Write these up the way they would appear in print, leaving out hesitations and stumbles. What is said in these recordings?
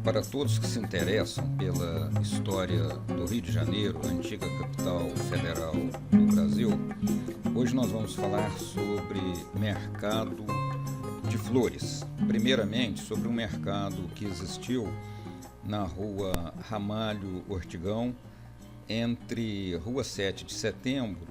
Para todos que se interessam pela história do Rio de Janeiro, antiga capital federal do Brasil, hoje nós vamos falar sobre mercado de flores. Primeiramente, sobre um mercado que existiu na rua Ramalho Ortigão, entre Rua 7 de Setembro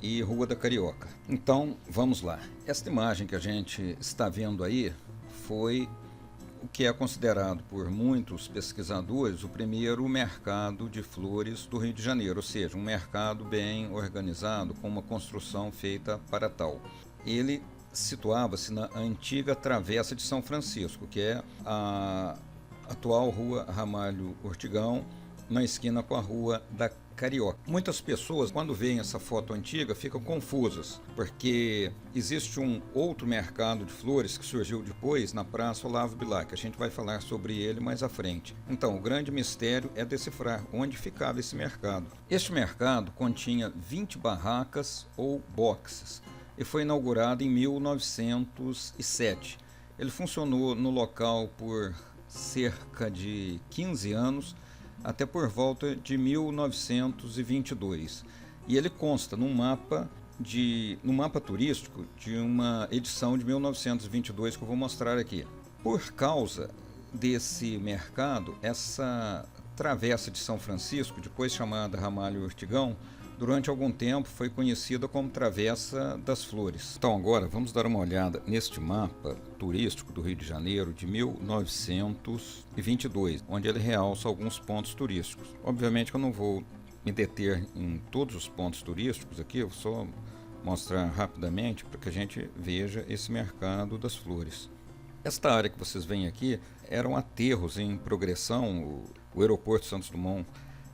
e Rua da Carioca. Então, vamos lá. Esta imagem que a gente está vendo aí foi o que é considerado por muitos pesquisadores o primeiro mercado de flores do Rio de Janeiro, ou seja, um mercado bem organizado, com uma construção feita para tal. Ele situava-se na antiga Travessa de São Francisco, que é a atual Rua Ramalho Ortigão, na esquina com a Rua da Carioca. Muitas pessoas, quando veem essa foto antiga, ficam confusas, porque existe um outro mercado de flores que surgiu depois na Praça Olavo Bilac. A gente vai falar sobre ele mais à frente. Então, o grande mistério é decifrar onde ficava esse mercado. Este mercado continha 20 barracas ou boxes e foi inaugurado em 1907. Ele funcionou no local por cerca de 15 anos, até por volta de 1922. E ele consta num mapa turístico de uma edição de 1922 que eu vou mostrar aqui. Por causa desse mercado, essa Travessa de São Francisco, depois chamada Ramalho Ortigão, durante algum tempo foi conhecida como Travessa das Flores. Então agora vamos dar uma olhada neste mapa turístico do Rio de Janeiro de 1922, onde ele realça alguns pontos turísticos. Obviamente que eu não vou me deter em todos os pontos turísticos aqui, eu vou só mostrar rapidamente para que a gente veja esse mercado das flores. Esta área que vocês veem aqui eram aterros em progressão, o aeroporto Santos Dumont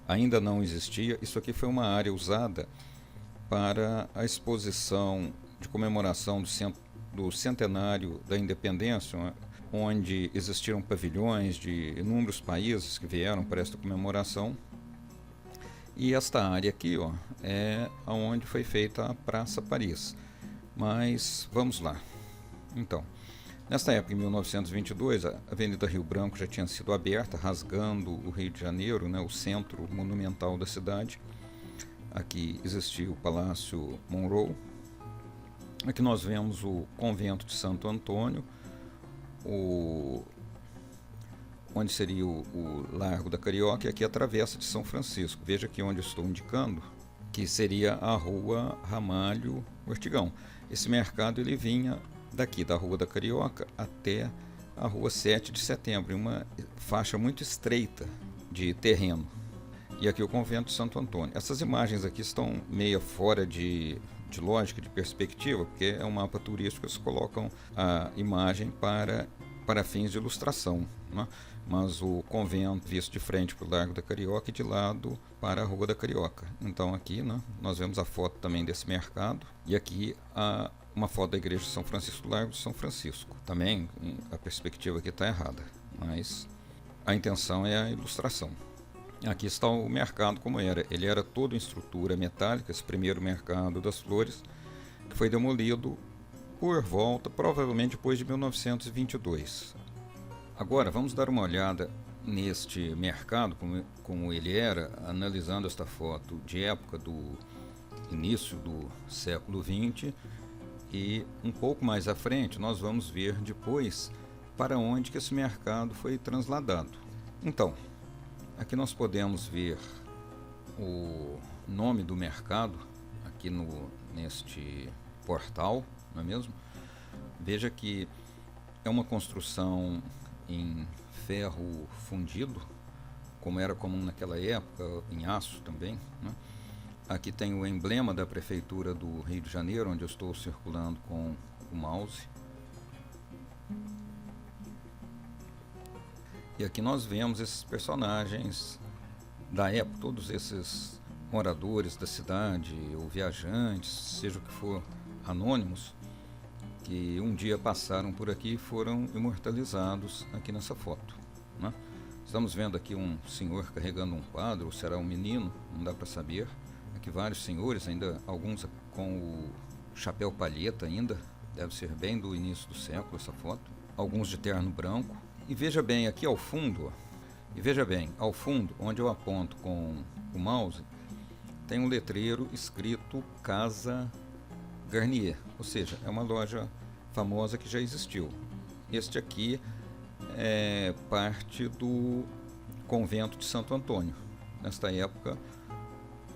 ainda não existia. Isso aqui foi uma área usada para a exposição de comemoração do centenário da independência, onde existiram pavilhões de inúmeros países que vieram para esta comemoração. E esta área aqui, ó, é onde foi feita a Praça Paris. Mas vamos lá. Então, nesta época, em 1922, a Avenida Rio Branco já tinha sido aberta, rasgando o Rio de Janeiro, né, o centro monumental da cidade. Aqui existia o Palácio Monroe. Aqui nós vemos o Convento de Santo Antônio, onde seria o Largo da Carioca, e aqui a Travessa de São Francisco. Veja aqui onde eu estou indicando, que seria a Rua Ramalho Ortigão. Esse mercado ele vinha daqui da Rua da Carioca até a Rua 7 de Setembro, em uma faixa muito estreita de terreno. E aqui o Convento de Santo Antônio. Essas imagens aqui estão meio fora de lógica, de perspectiva, porque é um mapa turístico, eles colocam a imagem para fins de ilustração, né? Mas o convento visto de frente para o Largo da Carioca e de lado para a Rua da Carioca. Então aqui, né, nós vemos a foto também desse mercado, e aqui uma foto da igreja de São Francisco, do Largo de São Francisco. Também a perspectiva aqui está errada, mas a intenção é a ilustração. Aqui está o mercado como era. Ele era todo em estrutura metálica, esse primeiro mercado das flores, que foi demolido por volta, provavelmente depois de 1922. Agora vamos dar uma olhada neste mercado, como ele era, analisando esta foto de época do início do século XX, e um pouco mais à frente nós vamos ver depois para onde que esse mercado foi transladado. Então, aqui nós podemos ver o nome do mercado aqui neste portal, não é mesmo? Veja que é uma construção em ferro fundido, como era comum naquela época, em aço também, né? Aqui tem o emblema da Prefeitura do Rio de Janeiro, onde eu estou circulando com o mouse. E aqui nós vemos esses personagens da época, todos esses moradores da cidade, ou viajantes, seja o que for, anônimos, que um dia passaram por aqui e foram imortalizados aqui nessa foto, né? Estamos vendo aqui um senhor carregando um quadro, ou será um menino, não dá para saber. Aqui vários senhores, ainda alguns com o chapéu palheta ainda, deve ser bem do início do século essa foto. Alguns de terno branco, E veja bem, aqui ao fundo, onde eu aponto com o mouse, tem um letreiro escrito Casa Garnier, ou seja, é uma loja famosa que já existiu. Este aqui é parte do convento de Santo Antônio. Nesta época,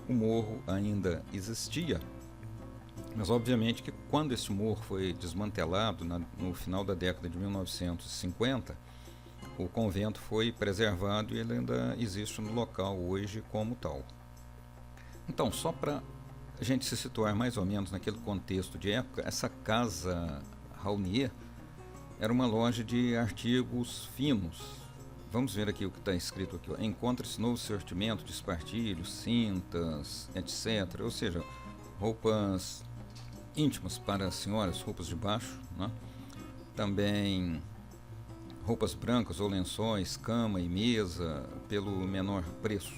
o morro ainda existia, mas obviamente que quando esse morro foi desmantelado no final da década de 1950, o convento foi preservado e ele ainda existe no local hoje como tal. Então, só para a gente se situar mais ou menos naquele contexto de época, essa Casa Raunier era uma loja de artigos finos. Vamos ver aqui o que está escrito aqui. Encontra-se novo sortimento de espartilhos, cintas, etc. Ou seja, roupas íntimas para as senhoras, roupas de baixo, né? Também roupas brancas ou lençóis, cama e mesa pelo menor preço.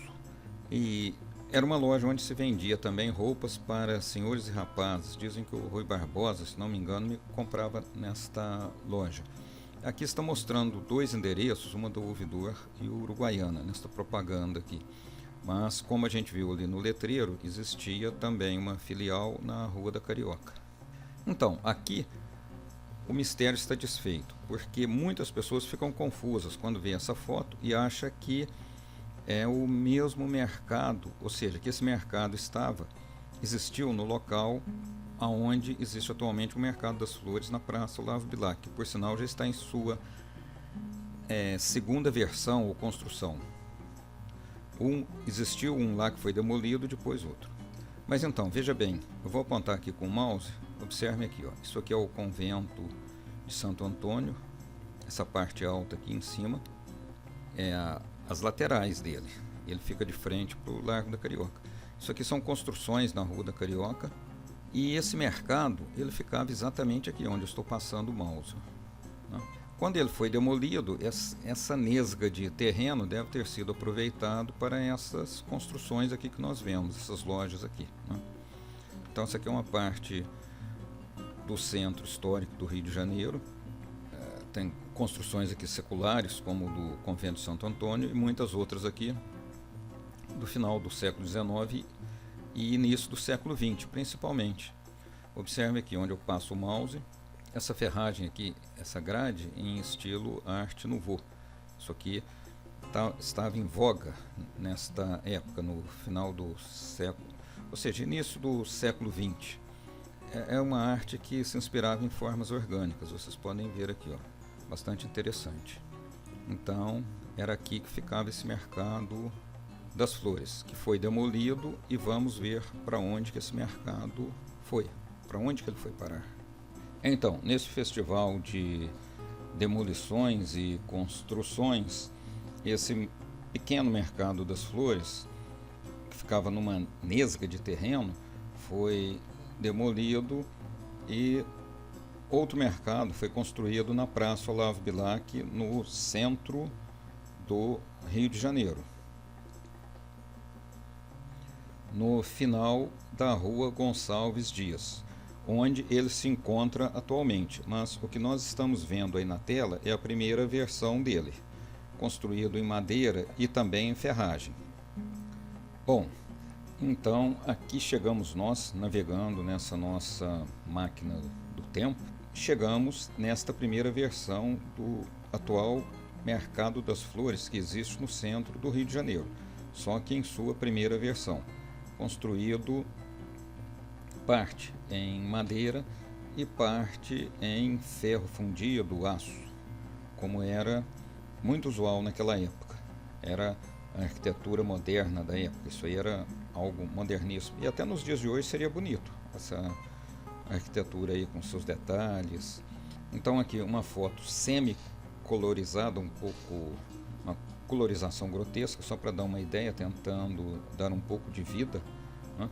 E era uma loja onde se vendia também roupas para senhores e rapazes. Dizem que o Rui Barbosa, se não me engano, me comprava nesta loja. Aqui está mostrando dois endereços, uma do Ouvidor e o Uruguaiana, nesta propaganda aqui. Mas, como a gente viu ali no letreiro, existia também uma filial na Rua da Carioca. Então, aqui o mistério está desfeito, porque muitas pessoas ficam confusas quando vê essa foto e acham que é o mesmo mercado, ou seja, que esse mercado existiu no local onde existe atualmente o Mercado das Flores na Praça Olavo Bilac, que por sinal já está em sua segunda versão ou construção. Existiu um lá que foi demolido, depois outro. Mas então, veja bem, eu vou apontar aqui com o mouse, observe aqui, ó. Isso aqui é o convento de Santo Antônio, essa parte alta aqui em cima, as laterais dele, ele fica de frente para o Largo da Carioca. Isso aqui são construções na Rua da Carioca, e esse mercado, ele ficava exatamente aqui onde eu estou passando o mouse, né? Quando ele foi demolido, essa nesga de terreno deve ter sido aproveitado para essas construções aqui que nós vemos, essas lojas aqui, né? Então essa aqui é uma parte do centro histórico do Rio de Janeiro. Tem construções aqui seculares, como o do Convento de Santo Antônio, e muitas outras aqui do final do século XIX e início do século XX, principalmente. Observe aqui onde eu passo o mouse, essa ferragem aqui, essa grade em estilo Art Nouveau. Isso aqui estava em voga nesta época, no final do século, ou seja, início do século XX. É uma arte que se inspirava em formas orgânicas, vocês podem ver aqui, ó, bastante interessante. Então, era aqui que ficava esse mercado das flores, que foi demolido, e vamos ver para onde que esse mercado foi, para onde que ele foi parar. Então, nesse festival de demolições e construções, esse pequeno mercado das flores, que ficava numa nesga de terreno, foi demolido e outro mercado foi construído na Praça Olavo Bilac, no centro do Rio de Janeiro, no final da Rua Gonçalves Dias, onde ele se encontra atualmente. Mas o que nós estamos vendo aí na tela é a primeira versão dele, construído em madeira e também em ferragem. Bom, então aqui chegamos nós, navegando nessa nossa máquina do tempo, chegamos nesta primeira versão do atual Mercado das Flores que existe no centro do Rio de Janeiro, só que em sua primeira versão, construído parte em madeira e parte em ferro fundido, aço, como era muito usual naquela época. Era a arquitetura moderna da época, isso aí era algo moderníssimo, e até nos dias de hoje seria bonito essa arquitetura aí com seus detalhes. Então aqui uma foto semi-colorizada, um pouco, uma colorização grotesca, só para dar uma ideia, tentando dar um pouco de vida, né?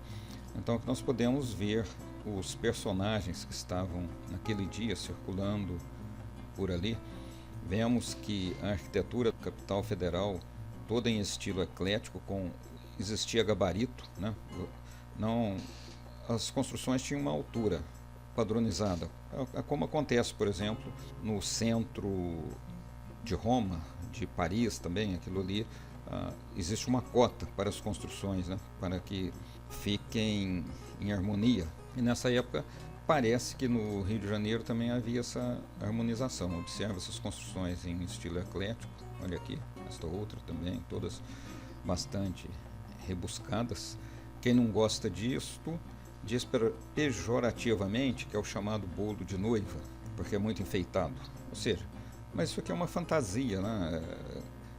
Então aqui nós podemos ver os personagens que estavam naquele dia circulando por ali. Vemos que a arquitetura da capital federal, toda em estilo eclético, existia gabarito, né? Não, as construções tinham uma altura padronizada, como acontece, por exemplo, no centro de Roma, de Paris também, aquilo ali, existe uma cota para as construções, né, para que fiquem em harmonia. E nessa época parece que no Rio de Janeiro também havia essa harmonização. Observa essas construções em estilo eclético, olha aqui, esta outra também, todas bastante rebuscadas. Quem não gosta disto diz pejorativamente que é o chamado bolo de noiva, porque é muito enfeitado. Ou seja, mas isso aqui é uma fantasia, né?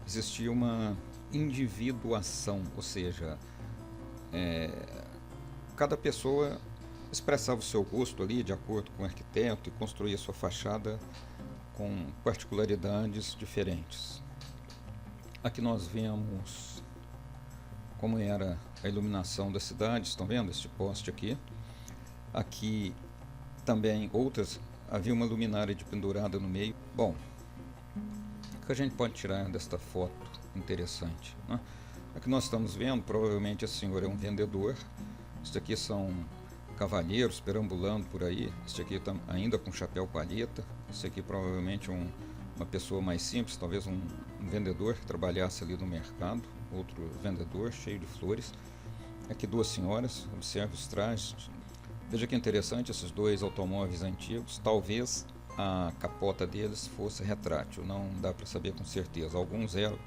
Existia uma individuação, ou seja, cada pessoa expressava o seu gosto ali de acordo com o arquiteto e construía sua fachada com particularidades diferentes. Aqui nós vemos como era a iluminação da cidade, estão vendo este poste aqui? Aqui também outras, havia uma luminária de pendurada no meio. Bom, o que a gente pode tirar desta foto interessante, né? Aqui nós estamos vendo, provavelmente esse senhor é um vendedor. Isso aqui são cavalheiros perambulando por aí. Este aqui está ainda com chapéu palheta. Esse aqui provavelmente uma pessoa mais simples, talvez um vendedor que trabalhasse ali no mercado. Outro vendedor cheio de flores. Aqui duas senhoras, observe os trajes. Veja que interessante esses dois automóveis antigos. Talvez a capota deles fosse retrátil, não dá para saber com certeza. Alguns eram,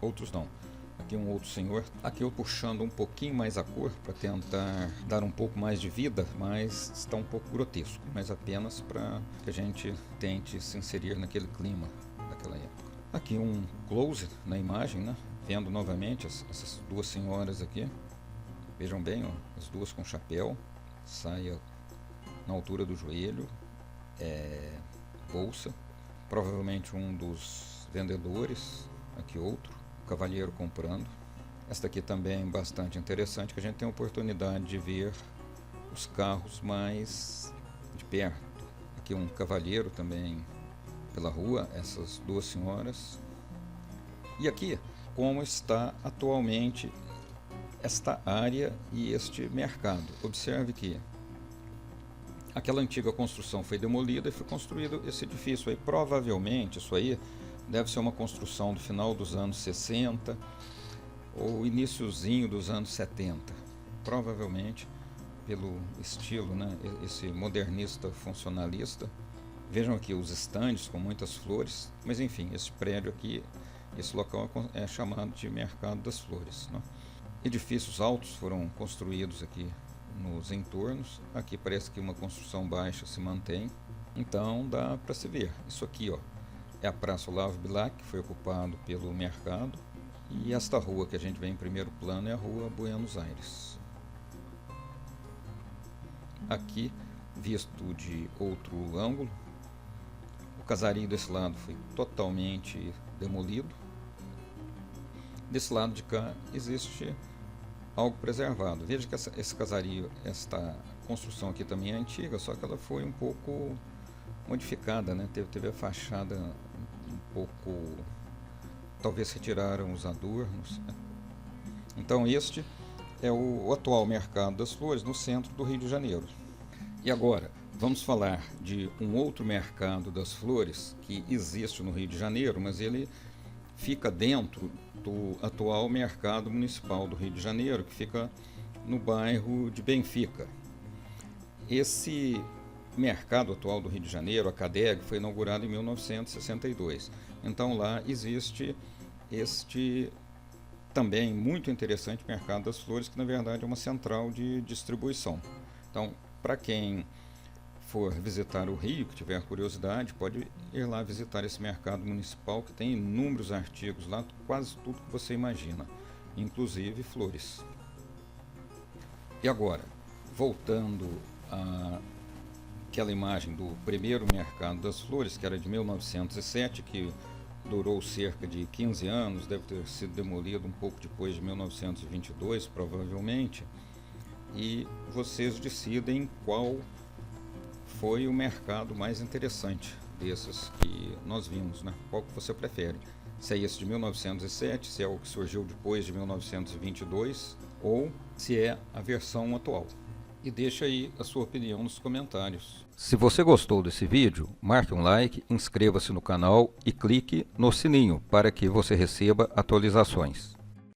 outros não. Aqui um outro senhor, aqui eu puxando um pouquinho mais a cor para tentar dar um pouco mais de vida, mas está um pouco grotesco, mas apenas para que a gente tente se inserir naquele clima daquela época. Aqui um close na imagem, né? Vendo novamente essas duas senhoras aqui, vejam bem, ó, as duas com chapéu, saia na altura do joelho, bolsa, provavelmente um dos vendedores, aqui outro, cavalheiro comprando. Esta aqui também bastante interessante, que a gente tem a oportunidade de ver os carros mais de perto. Aqui um cavalheiro também pela rua, essas duas senhoras. E aqui como está atualmente esta área e este mercado. Observe que aquela antiga construção foi demolida e foi construído esse edifício aí. Provavelmente isso aí deve ser uma construção do final dos anos 60 ou iniciozinho dos anos 70. Provavelmente pelo estilo, né, esse modernista funcionalista. Vejam aqui os estandes com muitas flores, mas enfim, esse prédio aqui, esse local é chamado de Mercado das Flores, né? Edifícios altos foram construídos aqui nos entornos. Aqui parece que uma construção baixa se mantém. Então dá para se ver. Isso aqui, ó, é a Praça Olavo Bilac, que foi ocupado pelo mercado. E esta rua que a gente vê em primeiro plano é a Rua Buenos Aires. Aqui, visto de outro ângulo, o casario desse lado foi totalmente demolido. Desse lado de cá existe algo preservado. Veja que esse casario, esta construção aqui também é antiga, só que ela foi um pouco modificada, né? Teve a fachada um pouco, talvez retiraram os adornos, né? Então este é o atual Mercado das Flores no centro do Rio de Janeiro. E agora vamos falar de um outro Mercado das Flores que existe no Rio de Janeiro, mas ele fica dentro do atual Mercado Municipal do Rio de Janeiro, que fica no bairro de Benfica. Esse mercado atual do Rio de Janeiro, a CADEG, foi inaugurado em 1962. Então lá existe este também muito interessante Mercado das Flores, que na verdade é uma central de distribuição. Então, para quem for visitar o Rio, que tiver curiosidade, pode ir lá visitar esse mercado municipal, que tem inúmeros artigos lá, quase tudo que você imagina, inclusive flores. E agora, voltando àquela imagem do primeiro Mercado das Flores, que era de 1907, que durou cerca de 15 anos, deve ter sido demolido um pouco depois de 1922, provavelmente, e vocês decidem qual foi o mercado mais interessante desses que nós vimos, né? Qual que você prefere? Se é esse de 1907, se é o que surgiu depois de 1922, ou se é a versão atual. E deixa aí a sua opinião nos comentários. Se você gostou desse vídeo, marque um like, inscreva-se no canal e clique no sininho para que você receba atualizações.